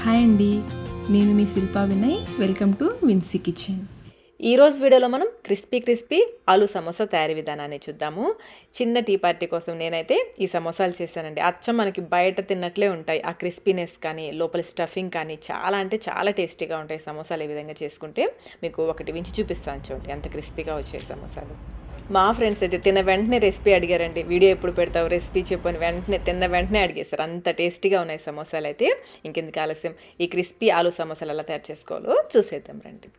Hi అండి, నేను మీ Shilpa Vinay. Welcome to Vincy kitchen. ఈరోజు వీడియోలో మనం క్రిస్పీ ఆలు సమోసా తయారీ విధానాన్ని చూద్దాము. చిన్న టీ పార్టీ కోసం నేనైతే ఈ సమోసాలు చేశానండి. అచ్చం మనకి బయట తిన్నట్లే ఉంటాయి. ఆ క్రిస్పీనెస్ కానీ లోపల స్టఫింగ్ కానీ చాలా అంటే చాలా టేస్టీగా ఉంటాయి సమోసాలు. ఈ విధంగా చేసుకుంటే మీకు ఒకటి వించి చూపిస్తాను చూడండి ఎంత క్రిస్పీగా వచ్చాయి సమోసాలు. మా ఫ్రెండ్స్ అయితే తిన్న వెంటనే రెసిపీ అడిగారండి. వీడియో ఎప్పుడు పెడతావు రెసిపీ చెప్పని తిన్న వెంటనే అడిగేస్తారు. అంత టేస్టీగా ఉన్నాయి సమోసాలు అయితే. ఇంకెందుకు ఆలస్యం, ఈ క్రిస్పీ ఆలు సమోసాలు ఎలా తయారు చేసుకోవాలో చూసేద్దాం రండి.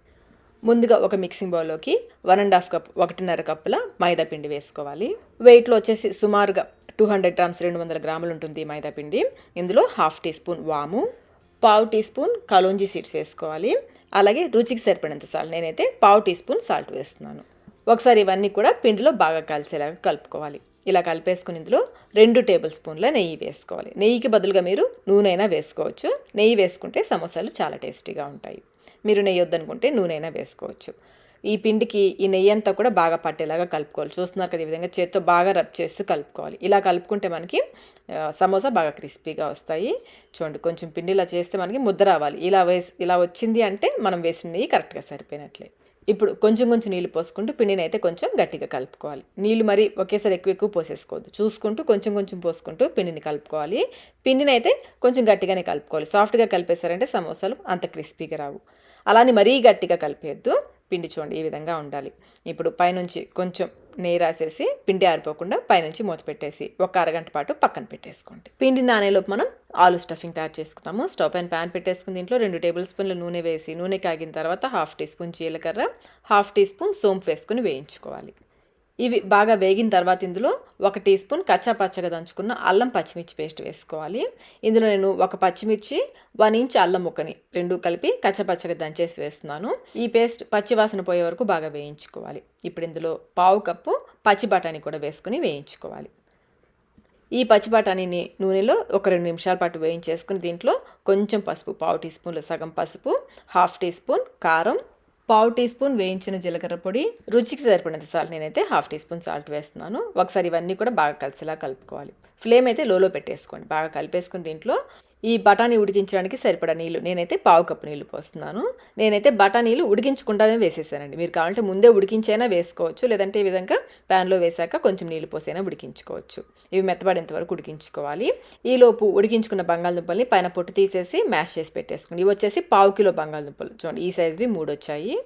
ముందుగా ఒక మిక్సింగ్ బౌల్లోకి 1.5 కప్ 1.5 కప్పుల మైదా పిండి వేసుకోవాలి. వెయిట్లో వచ్చేసి సుమారుగా 200 గ్రామ్స్ 200 గ్రాములు ఉంటుంది మైదా పిండి. ఇందులో 1/2 టీ స్పూన్ వాము, 1/4 టీ స్పూన్ కలోంజీ సీడ్స్ వేసుకోవాలి. అలాగే రుచికి సరిపడినంత సాల్ట్, నేనైతే 1/4 టీ స్పూన్ సాల్ట్ వేస్తున్నాను. ఒకసారి ఇవన్నీ కూడా పిండిలో బాగా కలిసేలాగా కలుపుకోవాలి. ఇలా కలిపేసుకుని ఇందులో 2 టేబుల్ స్పూన్ల నెయ్యి వేసుకోవాలి. నెయ్యికి బదులుగా మీరు నూనె అయినా వేసుకోవచ్చు. నెయ్యి వేసుకుంటే సమోసాలు చాలా టేస్టీగా ఉంటాయి. మీరు నెయ్యి వద్దనుకుంటే నూనె అయినా వేసుకోవచ్చు. ఈ పిండికి ఈ నెయ్యి అంతా కూడా బాగా పట్టేలాగా కలుపుకోవాలి. చూస్తున్నారు కదా, ఈ విధంగా చేత్తో బాగా రబ్ చేస్తూ కలుపుకోవాలి. ఇలా కలుపుకుంటే మనకి సమోసా బాగా క్రిస్పీగా వస్తాయి. చూడండి, కొంచెం పిండి ఇలా చేస్తే మనకి ముద్ద రావాలి. ఇలా వచ్చింది అంటే మనం వేసిన నెయ్యి కరెక్ట్గా సరిపోయినట్లే. ఇప్పుడు కొంచెం నీళ్ళు పోసుకుంటూ పిండిని అయితే కొంచెం గట్టిగా కలుపుకోవాలి. నీళ్ళు మరి ఒకేసారి ఎక్కువ పోసేసుకోవద్దు. చూసుకుంటూ కొంచెం పోసుకుంటూ పిండిని కలుపుకోవాలి. పిండిని అయితే కొంచెం గట్టిగానే కలుపుకోవాలి. సాఫ్ట్గా కలిపేశారంటే సమోసాలు అంత క్రిస్పీగా రావు. అలానే మరీ గట్టిగా కలిపేయద్దు. పిండి చూడండి ఈ విధంగా ఉండాలి. ఇప్పుడు పైనుంచి కొంచెం నెయ్యి రాసేసి పిండి ఆరిపోకుండా పైనుంచి మూత పెట్టేసి ఒక అరగంట పాటు పక్కన పెట్టేసుకోండి. పిండి నానేలోపు మనం ఆలు స్టఫింగ్ తయారు చేసుకుందాము. స్టవ్ పైన ప్యాన్ పెట్టేసుకుని దీంట్లో 2 టేబుల్ స్పూన్ల నూనె వేసి నూనె కాగిన తర్వాత 1/2 టీ స్పూన్ జీలకర్ర, 1/2 టీ స్పూన్ సోంపు వేసుకుని వేయించుకోవాలి. ఇవి బాగా వేగిన తర్వాత ఇందులో 1 టీ స్పూన్ కచ్చా పచ్చగా దంచుకున్న అల్లం పచ్చిమిర్చి పేస్ట్ వేసుకోవాలి. ఇందులో నేను ఒక పచ్చిమిర్చి 1 ఇంచ్ అల్లం ముక్కని 2 కలిపి కచ్చా పచ్చగా దంచేసి వేస్తున్నాను. ఈ పేస్ట్ పచ్చి వాసన పోయే వరకు బాగా వేయించుకోవాలి. ఇప్పుడు ఇందులో 1/2 కప్పు పచ్చి బఠానీ కూడా వేసుకుని వేయించుకోవాలి. ఈ పచ్చి బఠానీని నూనెలో ఒక 2 నిమిషాల పాటు వేయించేసుకుని దీంట్లో కొంచెం పసుపు, 1/2 టీ స్పూన్ల సగం పసుపు, 1/2 టీ స్పూన్ కారం, 1/2 టీ స్పూన్ వేయించిన జీలకర్ర పొడి, రుచికి సరిపడినంత సాల్ట్, నేనైతే 1/2 టీ స్పూన్ సాల్ట్ వేస్తున్నాను. ఒకసారి ఇవన్నీ కూడా బాగా కలిసేలా కలుపుకోవాలి. ఫ్లేమ్ అయితే లోలో పెట్టేసుకోండి. బాగా కలిపేసుకుని దీంట్లో ఈ బఠానీ ఉడికించడానికి సరిపడా నీళ్ళు, నేనైతే 1/4 కప్పు నీళ్ళు పోస్తున్నాను. నేనైతే బఠానీలు ఉడికించకుండానే వేసేసానండి. మీరు కావాలంటే ముందే ఉడికించైనా వేసుకోవచ్చు, లేదంటే ఈ విధంగా ప్యాన్లో వేసాక కొంచెం నీళ్ళు పోసైనా ఉడికించుకోవచ్చు. ఇవి మెత్తబడేంత వరకు ఉడికించుకోవాలి. ఈలోపు ఉడికించుకున్న బంగాళదుంపల్ని పైన పొట్టు తీసేసి మ్యాష్ చేసి పెట్టేసుకోండి. ఇవి వచ్చేసి 1/2 కిలో బంగాళదుంపలు. చూడండి, ఈ సైజువి 3 వచ్చాయి.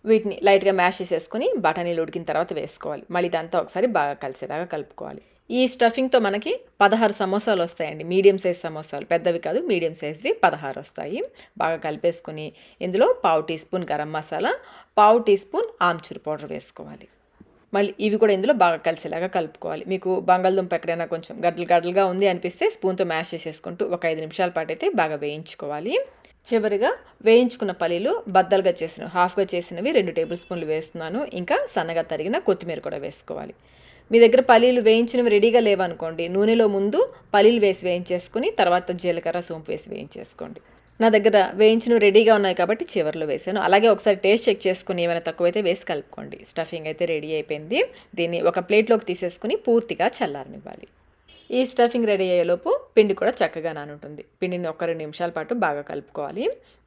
వీటిని లైట్గా మ్యాష్ చేసేసుకుని బఠానీలు ఉడికిన తర్వాత వేసుకోవాలి. మళ్ళీ ఇదంతా ఒకసారి బాగా కలిసేలాగా కలుపుకోవాలి. ఈ స్టఫింగ్తో మనకి 16 సమోసాలు వస్తాయండి. మీడియం సైజ్ సమోసాలు, పెద్దవి కాదు, మీడియం సైజ్వి 16 వస్తాయి. బాగా కలిపేసుకుని ఇందులో 1/2 teaspoon garam masala, 1/2 teaspoon amchur powder వేసుకోవాలి. మళ్ళీ ఇవి కూడా ఇందులో బాగా కలిసేలాగా కలుపుకోవాలి. మీకు బంగాళదుంప ఎక్కడైనా కొంచెం గడ్డలుగా ఉంది అనిపిస్తే స్పూన్తో మ్యాష్ చేసేసుకుంటూ ఒక 5 నిమిషాల పాటు అయితే బాగా వేయించుకోవాలి. చివరిగా వేయించుకున్న పల్లీలు బద్దలుగా హాఫ్గా చేసినవి 2 టేబుల్ స్పూన్లు వేస్తున్నాను. ఇంకా సన్నగా తరిగిన కొత్తిమీర కూడా వేసుకోవాలి. మీ దగ్గర పల్లీలు వేయించినవి రెడీగా లేవనుకోండి, నూనెలో ముందు పల్లీలు వేసి వేయించేసుకుని తర్వాత జీలకర్ర సోంపు వేసి వేయించేసుకోండి. నా దగ్గర వేయించినవి రెడీగా ఉన్నాయి కాబట్టి చివరిలో వేసాను. అలాగే ఒకసారి టేస్ట్ చెక్ చేసుకుని ఏమైనా తక్కువైతే వేసి కలుపుకోండి. స్టఫింగ్ అయితే రెడీ అయిపోయింది. దీన్ని ఒక ప్లేట్లోకి తీసేసుకుని పూర్తిగా చల్లారనివ్వాలి. ఈ స్టఫింగ్ రెడీ అయ్యేలోపు పిండి కూడా చక్కగా నానుంటుంది. పిండిని ఒక 2 నిమిషాల పాటు బాగా కలుపుకోవాలి.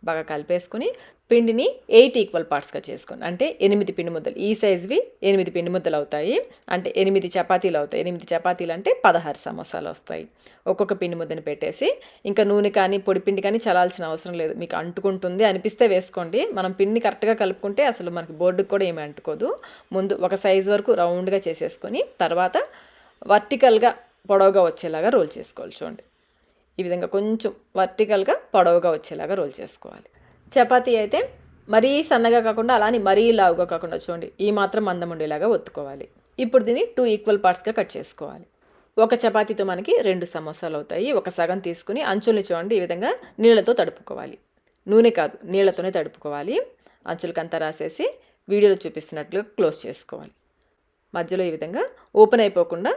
బాగా కలిపేసుకుని పిండిని 8 ఈక్వల్ పార్ట్స్గా చేసుకోండి. అంటే 8 పిండి ముద్దలు, ఈ సైజువి 8 పిండి ముద్దలు అవుతాయి. అంటే 8 చపాతీలు అవుతాయి. 8 చపాతీలు అంటే 16 సమోసాలు వస్తాయి. ఒక్కొక్క పిండి ముద్దని పెట్టేసి ఇంకా నూనె కానీ పొడి పిండి కానీ చల్లాల్సిన అవసరం లేదు. మీకు అంటుకుంటుంది అనిపిస్తే వేసుకోండి. మనం పిండిని కరెక్ట్గా కలుపుకుంటే అసలు మనకి బోర్డుకి కూడా ఏమీ అంటుకోదు. ముందు ఒక సైజు వరకు రౌండ్గా చేసేసుకొని తర్వాత వర్టికల్గా పొడవుగా వచ్చేలాగా రోల్ చేసుకోవాలి. చూడండి, ఈ విధంగా కొంచెం వర్టికల్గా పొడవుగా వచ్చేలాగా రోల్ చేసుకోవాలి. చపాతీ అయితే మరీ సన్నగా కాకుండా అలానే మరీ లావుగా కాకుండా చూడండి ఈ మాత్రం మందం ఉండేలాగా ఒత్తుకోవాలి. ఇప్పుడు దీన్ని 2 ఈక్వల్ పార్ట్స్గా కట్ చేసుకోవాలి. ఒక చపాతీతో మనకి 2 సమోసాలు అవుతాయి. ఒక సగం తీసుకుని అంచుల్ని చూడండి ఈ విధంగా నీళ్ళతో తడుపుకోవాలి. నూనె కాదు, నీళ్ళతోనే తడుపుకోవాలి. అంచులకంతా రాసేసి వీడియోలో చూపిస్తున్నట్లుగా క్లోజ్ చేసుకోవాలి. మధ్యలో ఈ విధంగా ఓపెన్ అయిపోకుండా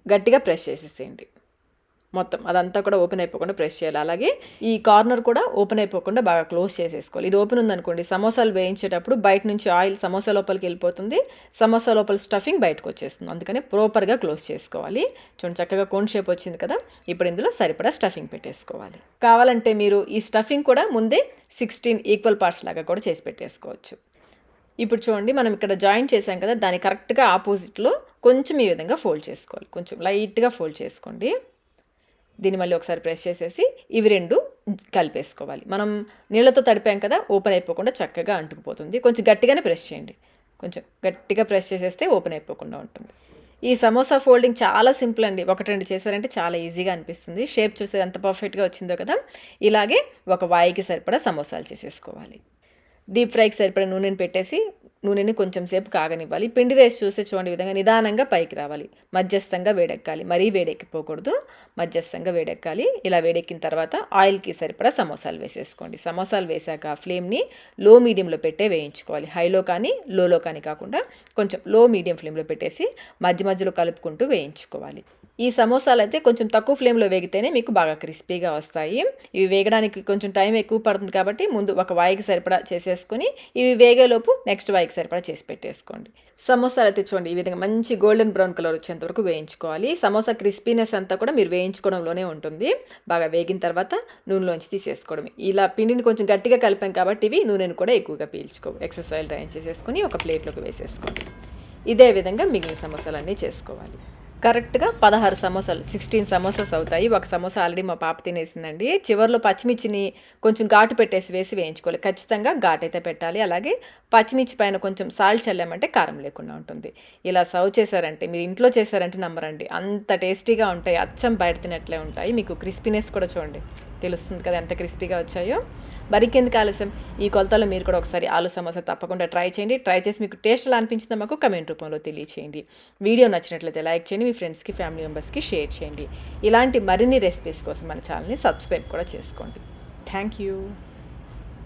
గట్టిగా ప్రెస్ చేసేసేయండి. మొత్తం అదంతా కూడా ఓపెన్ అయిపోకుండా ప్రెస్ చేయాలి. అలాగే ఈ కార్నర్ కూడా ఓపెన్ అయిపోకుండా బాగా క్లోజ్ చేసేసుకోవాలి. ఇది ఓపెన్ ఉందనుకోండి, సమోసాలు వేయించేటప్పుడు బయట నుంచి ఆయిల్ సమోసా లోపలికి వెళ్ళిపోతుంది, సమోసా లోపల స్టఫింగ్ బయటకు వచ్చేస్తుంది. అందుకని ప్రాపర్గా క్లోజ్ చేసుకోవాలి. చూడండి చక్కగా కోన్ షేప్ వచ్చింది కదా. ఇప్పుడు ఇందులో సరిపడా స్టఫింగ్ పెట్టేసుకోవాలి. కావాలంటే మీరు ఈ స్టఫింగ్ కూడా ముందే 16 ఈక్వల్ పార్ట్స్ లాగా కూడా చేసి పెట్టేసుకోవచ్చు. ఇప్పుడు చూడండి, మనం ఇక్కడ జాయిన్ చేసాం కదా, దాని కరెక్ట్గా ఆపోజిట్లో కొంచెం ఈ విధంగా ఫోల్డ్ చేసుకోవాలి. కొంచెం లైట్గా ఫోల్డ్ చేసుకోండి. దీన్ని మళ్ళీ ఒకసారి ప్రెస్ చేసేసి ఇవి రెండు కలిపేసుకోవాలి. మనం నీళ్ళతో తడిపాం కదా, ఓపెన్ అయిపోకుండా చక్కగా అంటుకుపోతుంది. కొంచెం గట్టిగానే ప్రెస్ చేయండి. కొంచెం గట్టిగా ప్రెస్ చేసేస్తే ఓపెన్ అయిపోకుండా ఉంటుంది. ఈ సమోసా ఫోల్డింగ్ చాలా సింపుల్ అండి. 1-2 చేశారంటే చాలా ఈజీగా అనిపిస్తుంది. షేప్ చూస్తే ఎంత పర్ఫెక్ట్గా వచ్చిందో కదా. ఇలాగే ఒక వాయికి సరిపడా సమోసాలు చేసేసుకోవాలి. డీప్ ఫ్రైకి సరిపడా నూనెని పెట్టేసి నూనెని కొంచెం సేపు కాగనివ్వాలి. పిండి వేసి చూస్తే చూడండి, విధంగా నిదానంగా పైకి రావాలి. మధ్యస్థంగా వేడెక్కాలి, మరీ వేడెక్కిపోకూడదు, మధ్యస్థంగా వేడెక్కాలి. ఇలా వేడెక్కిన తర్వాత ఆయిల్కి సరిపడా సమోసాలు వేసేసుకోండి. సమోసాలు వేసాక ఫ్లేమ్ని లో మీడియంలో పెట్టే వేయించుకోవాలి. హైలో కానీ లోలో కానీ కాకుండా కొంచెం లో మీడియం ఫ్లేమ్లో పెట్టేసి మధ్య మధ్యలో కలుపుకుంటూ వేయించుకోవాలి. ఈ సమోసాలు అయితే కొంచెం తక్కువ ఫ్లేమ్లో వేగితేనే మీకు బాగా క్రిస్పీగా వస్తాయి. ఇవి వేగడానికి కొంచెం టైం ఎక్కువ పడుతుంది కాబట్టి ముందు ఒక వాయికి సరిపడా చేసేసుకొని ఇవి వేగేలోపు నెక్స్ట్ వాయికి సరిపడా చేసి పెట్టేసుకోండి. సమోసాలు అయితే చూడండి, ఈ విధంగా మంచి గోల్డెన్ బ్రౌన్ కలర్ వచ్చేంత వరకు వేయించుకోవాలి. సమోసా క్రిస్పీనెస్ అంతా కూడా మీరు వేయించుకోవడంలోనే ఉంటుంది. బాగా వేగిన తర్వాత నూనెలోంచి తీసేసుకోవడం. ఇలా పిండిని కొంచెం గట్టిగా కలిపాం కాబట్టి ఇవి నూనెను కూడా ఎక్కువగా పీల్చుకోవు. ఎక్సెస్ ఆయిల్ డ్రైన్ చేసేసుకొని ఒక ప్లేట్లోకి వేసేసుకోండి. ఇదే విధంగా మిగిలిన సమోసాలన్నీ చేసుకోవాలి. కరెక్ట్గా 16 సమోసాలు 16 సమోసాస్ అవుతాయి. ఒక సమోసా ఆల్రెడీ మా పాప తినేసిందండి. చివరిలో పచ్చిమిర్చిని కొంచెం ఘాటు పెట్టేసి వేయించుకోవాలి. ఖచ్చితంగా ఘాటు అయితే పెట్టాలి. అలాగే పచ్చిమిర్చి పైన కొంచెం సాల్ట్ చల్లామంటే కారం లేకుండా ఉంటుంది. ఇలా సర్వ్ చేశారంటే, మీరు ఇంట్లో చేశారంటే నమ్మరండి, అంత టేస్టీగా ఉంటాయి. అచ్చం బయట తినట్లే ఉంటాయి. మీకు క్రిస్పీనెస్ కూడా చూడండి, తెలుస్తుంది కదా ఎంత క్రిస్పీగా వచ్చాయో. మరికెందుకు ఆలస్యం, ఈ కొలతలో మీరు కూడా ఒకసారి ఆలు సమోసా తప్పకుండా ట్రై చేయండి. ట్రై చేసి మీకు టేస్ట్ ఎలా అనిపించిందో మాకు కమెంట్ రూపంలో తెలియచేయండి. వీడియో నచ్చినట్లయితే లైక్ చేయండి, మీ ఫ్రెండ్స్కి ఫ్యామిలీ మెంబర్స్కి షేర్ చేయండి. ఇలాంటి మరిన్ని రెసిపీస్ కోసం మన ఛానల్ని సబ్స్క్రైబ్ కూడా చేసుకోండి. Thank you.